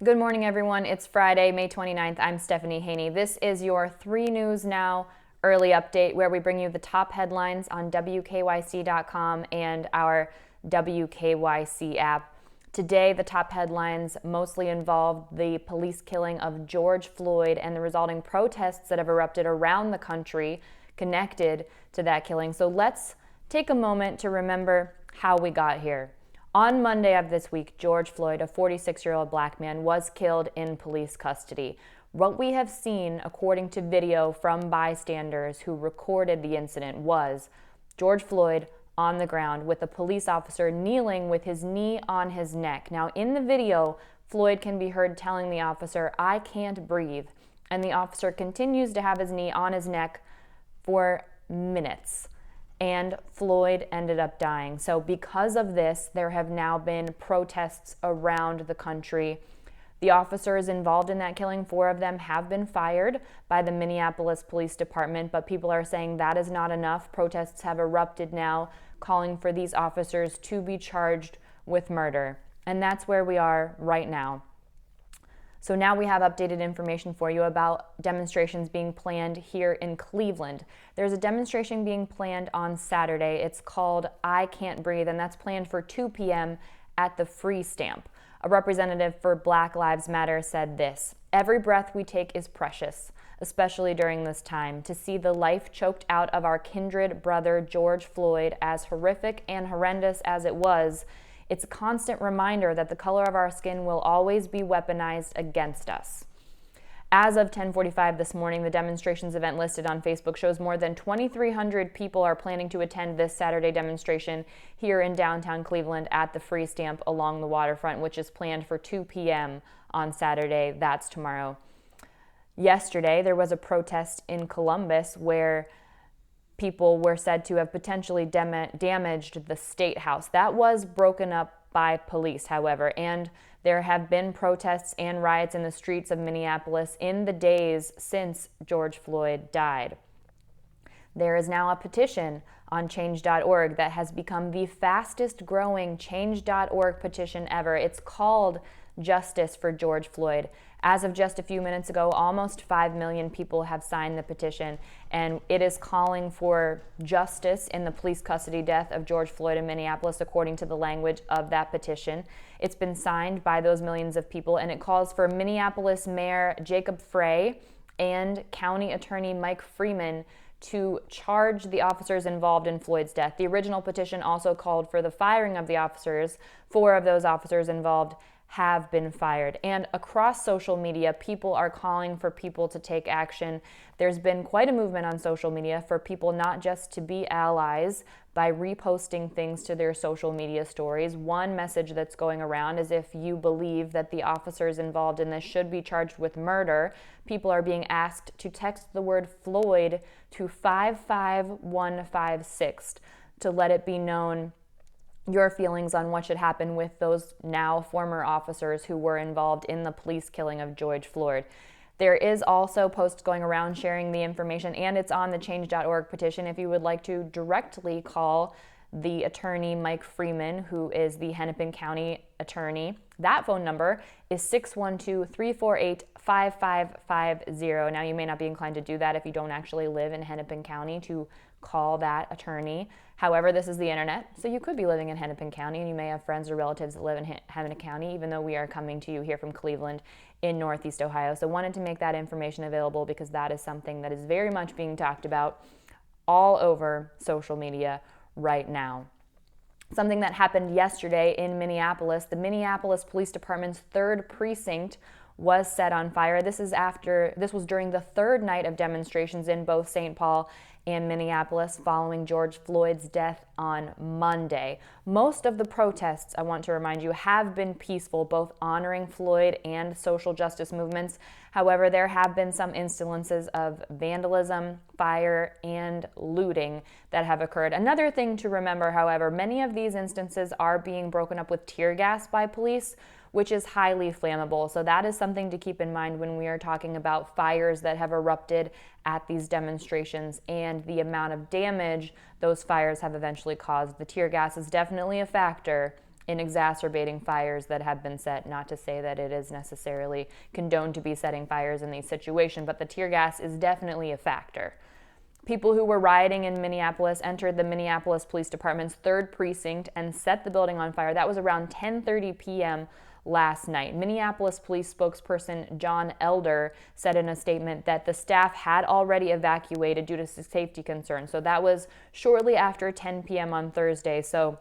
Good morning, everyone. It's Friday, May 29th. I'm Stephanie Haney. This is your 3 News Now early update where we bring you the top headlines on WKYC.com and our WKYC app. Today, the top headlines mostly involve the police killing of George Floyd and the resulting protests that have erupted around the country connected to that killing. So let's take a moment to remember how we got here. On Monday of this week, George Floyd, a 46-year-old black man, was killed in police custody. What we have seen, according to video from bystanders who recorded the incident, was George Floyd on the ground with a police officer kneeling with his knee on his neck. Now, in the video, Floyd can be heard telling the officer, "I can't breathe," and the officer continues to have his knee on his neck for minutes. And Floyd ended up dying. So because of this, there have now been protests around the country. The officers involved in that killing, 4 of them, have been fired by the Minneapolis Police Department, but people are saying that is not enough. Protests have erupted now, calling for these officers to be charged with murder. And that's where we are right now. So now we have updated information for you about demonstrations being planned here in Cleveland. There's a demonstration being planned on Saturday. It's called I Can't Breathe, and that's planned for 2 p.m. at the Free Stamp. A representative for Black Lives Matter said this: "Every breath we take is precious, especially during this time. To see the life choked out of our kindred brother George Floyd, as horrific and horrendous as it was, it's a constant reminder that the color of our skin will always be weaponized against us." As of 10:45 this morning, the demonstrations event listed on Facebook shows more than 2,300 people are planning to attend this Saturday demonstration here in downtown Cleveland at the Free Stamp along the waterfront, which is planned for 2 p.m. on Saturday. That's tomorrow. Yesterday, there was a protest in Columbus where people were said to have potentially damaged the State House. That was broken up by police, however, and there have been protests and riots in the streets of Minneapolis in the days since George Floyd died. There is now a petition on change.org that has become the fastest growing change.org petition ever. It's called Justice for George Floyd. As of just a few minutes ago, almost 5 million people have signed the petition, and it is calling for justice in the police custody death of George Floyd in Minneapolis, according to the language of that petition. It's been signed by those millions of people, and it calls for Minneapolis Mayor Jacob Frey and County Attorney Mike Freeman to charge the officers involved in Floyd's death. The original petition also called for the firing of the officers. 4 of those officers involved have been fired. And across social media, people are calling for people to take action. There's been quite a movement on social media for people not just to be allies by reposting things to their social media stories. One message that's going around is if you believe that the officers involved in this should be charged with murder, people are being asked to text the word Floyd to 55156 to let it be known your feelings on what should happen with those now former officers who were involved in the police killing of George Floyd. There is also posts going around sharing the information, and it's on the change.org petition if you would like to directly call the attorney Mike Freeman, who is the Hennepin County attorney. That phone number is 612-348-5550. Now, you may not be inclined to do that if you don't actually live in Hennepin County to call that attorney. However, this is the internet, so you could be living in Hennepin County, and you may have friends or relatives that live in Hennepin County, even though we are coming to you here from Cleveland in Northeast Ohio. So wanted to make that information available because that is something that is very much being talked about all over social media right now. Something that happened yesterday in Minneapolis, the Minneapolis Police Department's 3rd precinct was set on fire. This was during the 3rd night of demonstrations in both St. Paul and Minneapolis following George Floyd's death on Monday. Most of the protests, I want to remind you, have been peaceful, both honoring Floyd and social justice movements. However, there have been some instances of vandalism, fire, and looting that have occurred. Another thing to remember, however, many of these instances are being broken up with tear gas by police, which is highly flammable. So that is something to keep in mind when we are talking about fires that have erupted at these demonstrations and the amount of damage those fires have eventually caused. The tear gas is definitely a factor in exacerbating fires that have been set. Not to say that it is necessarily condoned to be setting fires in these situations, but the tear gas is definitely a factor. People who were rioting in Minneapolis entered the Minneapolis Police Department's 3rd precinct and set the building on fire. That was around 10:30 p.m. last night. Minneapolis police spokesperson John Elder said in a statement that the staff had already evacuated due to safety concerns. So that was shortly after 10 p.m. on Thursday. So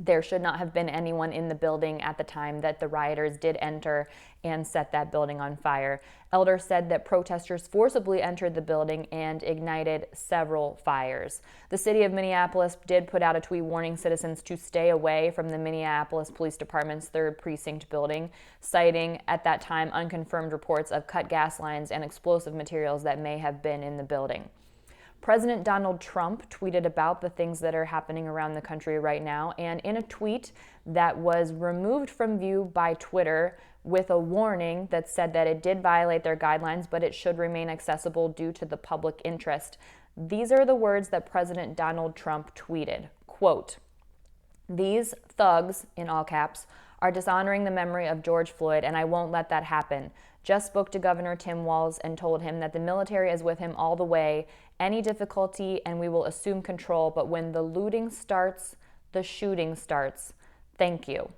there should not have been anyone in the building at the time that the rioters did enter and set that building on fire. Elder said that protesters forcibly entered the building and ignited several fires. The city of Minneapolis did put out a tweet warning citizens to stay away from the Minneapolis Police Department's 3rd precinct building, citing at that time unconfirmed reports of cut gas lines and explosive materials that may have been in the building. President Donald Trump tweeted about the things that are happening around the country right now, and in a tweet that was removed from view by Twitter with a warning that said that it did violate their guidelines, but it should remain accessible due to the public interest. These are the words that President Donald Trump tweeted, quote, "These thugs," in all caps, "are dishonoring the memory of George Floyd, and I won't let that happen. Just spoke to Governor Tim Walz and told him that the military is with him all the way. Any difficulty and we will assume control, but when the looting starts, the shooting starts. Thank you."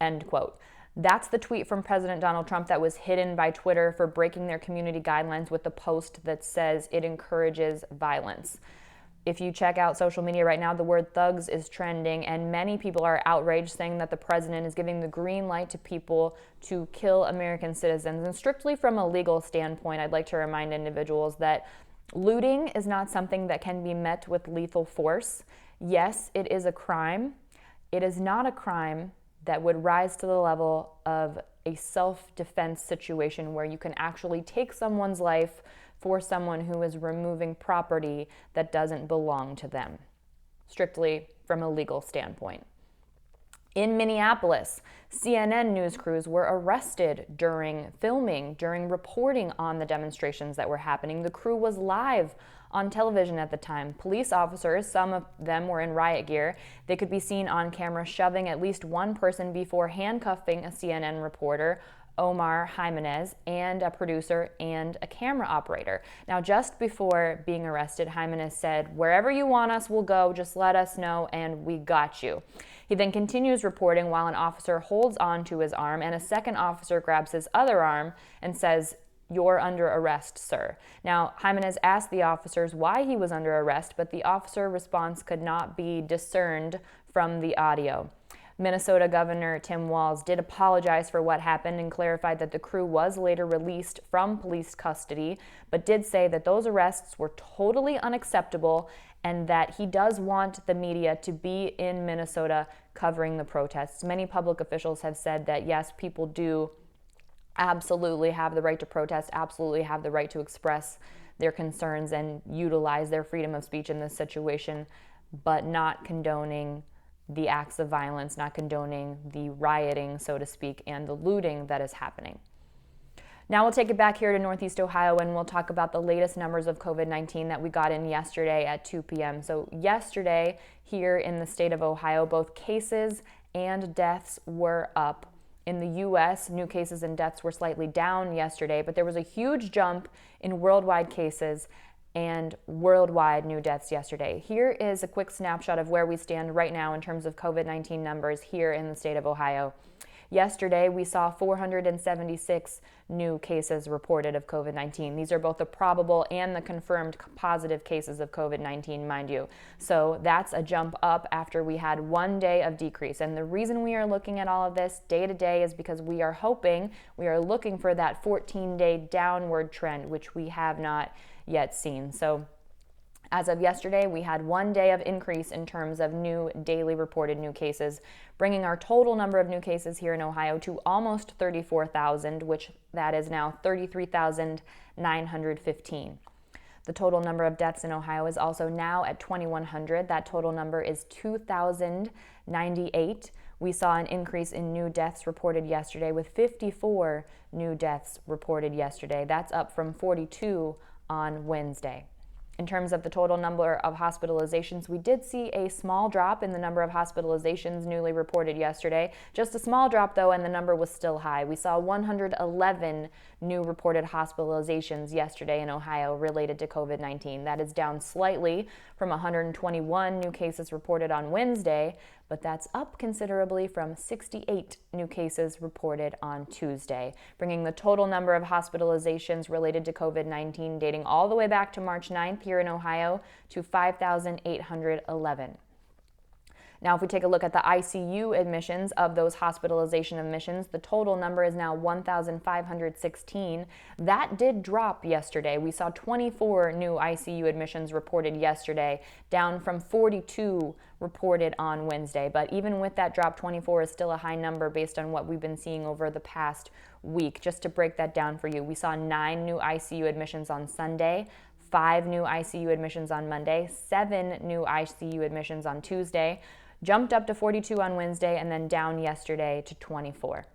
End quote. That's the tweet from President Donald Trump that was hidden by Twitter for breaking their community guidelines with the post that says it encourages violence. If you check out social media right now, the word thugs is trending, and many people are outraged, saying that the president is giving the green light to people to kill American citizens. And strictly from a legal standpoint, I'd like to remind individuals that looting is not something that can be met with lethal force. Yes, it is a crime. It is not a crime that would rise to the level of a self-defense situation where you can actually take someone's life for someone who is removing property that doesn't belong to them, strictly from a legal standpoint. In Minneapolis, CNN news crews were arrested during filming, during reporting on the demonstrations that were happening. The crew was live on television at the time. Police officers, some of them were in riot gear, they could be seen on camera shoving at least one person before handcuffing a CNN reporter, Omar Jimenez, and a producer and a camera operator. Now, just before being arrested, Jimenez said, "Wherever you want us, we'll go. Just let us know, and we got you." He then continues reporting while an officer holds on to his arm, and a second officer grabs his other arm and says, "You're under arrest, sir." Now, Jimenez asked the officers why he was under arrest, but the officer response could not be discerned from the audio. Minnesota Governor Tim Walz did apologize for what happened and clarified that the crew was later released from police custody, but did say that those arrests were totally unacceptable and that he does want the media to be in Minnesota covering the protests. Many public officials have said that, yes, people do absolutely have the right to protest, absolutely have the right to express their concerns and utilize their freedom of speech in this situation, but not condoning the acts of violence, not condoning the rioting, so to speak, and the looting that is happening. Now we'll take it back here to Northeast Ohio, and we'll talk about the latest numbers of COVID-19 that we got in yesterday at 2 p.m. So yesterday, here in the state of Ohio, both cases and deaths were up. In the U.S., new cases and deaths were slightly down yesterday, but there was a huge jump in worldwide cases and worldwide new deaths yesterday. Here is a quick snapshot of where we stand right now in terms of COVID-19 numbers here in the state of Ohio. Yesterday, we saw 476 new cases reported of COVID-19. These are both the probable and the confirmed positive cases of COVID-19, mind you. So that's a jump up after we had 1 day of decrease. And the reason we are looking at all of this day to day is because we are looking for that 14-day downward trend, which we have not yet seen. So as of yesterday, we had 1 day of increase in terms of new daily reported new cases, bringing our total number of new cases here in Ohio to almost 34,000, which that is now 33,915. The total number of deaths in Ohio is also now at 2,100. That total number is 2,098. We saw an increase in new deaths reported yesterday with 54 new deaths reported yesterday. That's up from 42 on Wednesday. In terms of the total number of hospitalizations, we did see a small drop in the number of hospitalizations newly reported yesterday. Just a small drop, though, and the number was still high. We saw 111 new reported hospitalizations yesterday in Ohio related to COVID-19. That is down slightly from 121 new cases reported on Wednesday, but that's up considerably from 68 new cases reported on Tuesday, bringing the total number of hospitalizations related to COVID-19 dating all the way back to March 9th here in Ohio to 5,811. Now, if we take a look at the ICU admissions of those hospitalization admissions, the total number is now 1,516. That did drop yesterday. We saw 24 new ICU admissions reported yesterday, down from 42 reported on Wednesday. But even with that drop, 24 is still a high number based on what we've been seeing over the past week. Just to break that down for you, we saw 9 new ICU admissions on Sunday, 5 new ICU admissions on Monday, 7 new ICU admissions on Tuesday, jumped up to 42 on Wednesday, and then down yesterday to 24.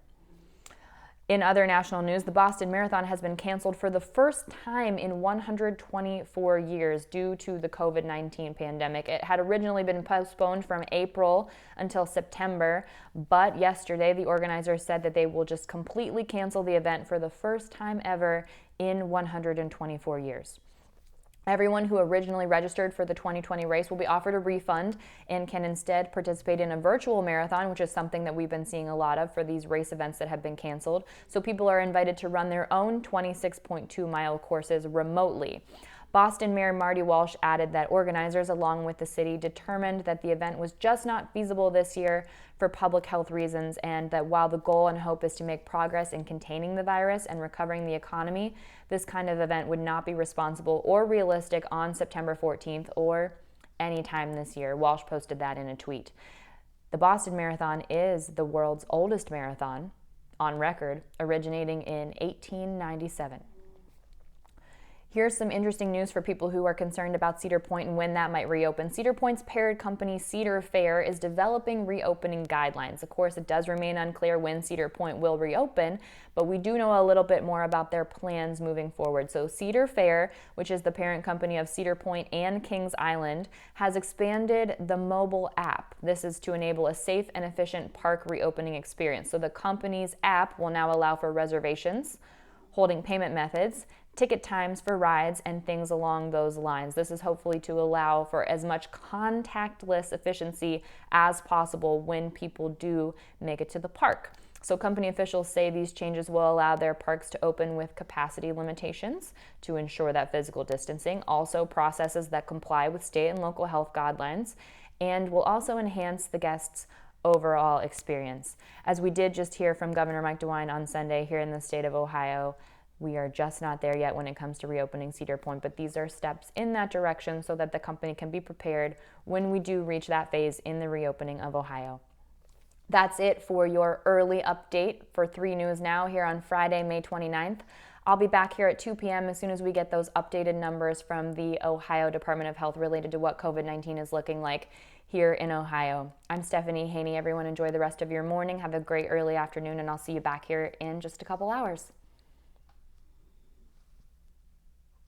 In other national news, the Boston Marathon has been canceled for the first time in 124 years due to the COVID-19 pandemic. It had originally been postponed from April until September, but yesterday the organizers said that they will just completely cancel the event for the first time ever in 124 years. Everyone who originally registered for the 2020 race will be offered a refund and can instead participate in a virtual marathon, which is something that we've been seeing a lot of for these race events that have been canceled. So people are invited to run their own 26.2-mile courses remotely. Boston Mayor Marty Walsh added that organizers, along with the city, determined that the event was just not feasible this year for public health reasons, and that while the goal and hope is to make progress in containing the virus and recovering the economy, this kind of event would not be responsible or realistic on September 14th or any time this year. Walsh posted that in a tweet. The Boston Marathon is the world's oldest marathon on record, originating in 1897. Here's some interesting news for people who are concerned about Cedar Point and when that might reopen. Cedar Point's parent company, Cedar Fair, is developing reopening guidelines. Of course, it does remain unclear when Cedar Point will reopen, but we do know a little bit more about their plans moving forward. So Cedar Fair, which is the parent company of Cedar Point and Kings Island, has expanded the mobile app. This is to enable a safe and efficient park reopening experience. So the company's app will now allow for reservations, holding payment methods, ticket times for rides, and things along those lines. This is hopefully to allow for as much contactless efficiency as possible when people do make it to the park. So company officials say these changes will allow their parks to open with capacity limitations to ensure that physical distancing, also processes that comply with state and local health guidelines, and will also enhance the guests' overall experience. As we did just hear from Governor Mike DeWine on Sunday here in the state of Ohio, we are just not there yet when it comes to reopening Cedar Point, but these are steps in that direction so that the company can be prepared when we do reach that phase in the reopening of Ohio. That's it for your early update for 3 News Now here on Friday, May 29th. I'll be back here at 2 p.m. as soon as we get those updated numbers from the Ohio Department of Health related to what COVID-19 is looking like here in Ohio. I'm Stephanie Haney. Everyone enjoy the rest of your morning. Have a great early afternoon, and I'll see you back here in just a couple hours.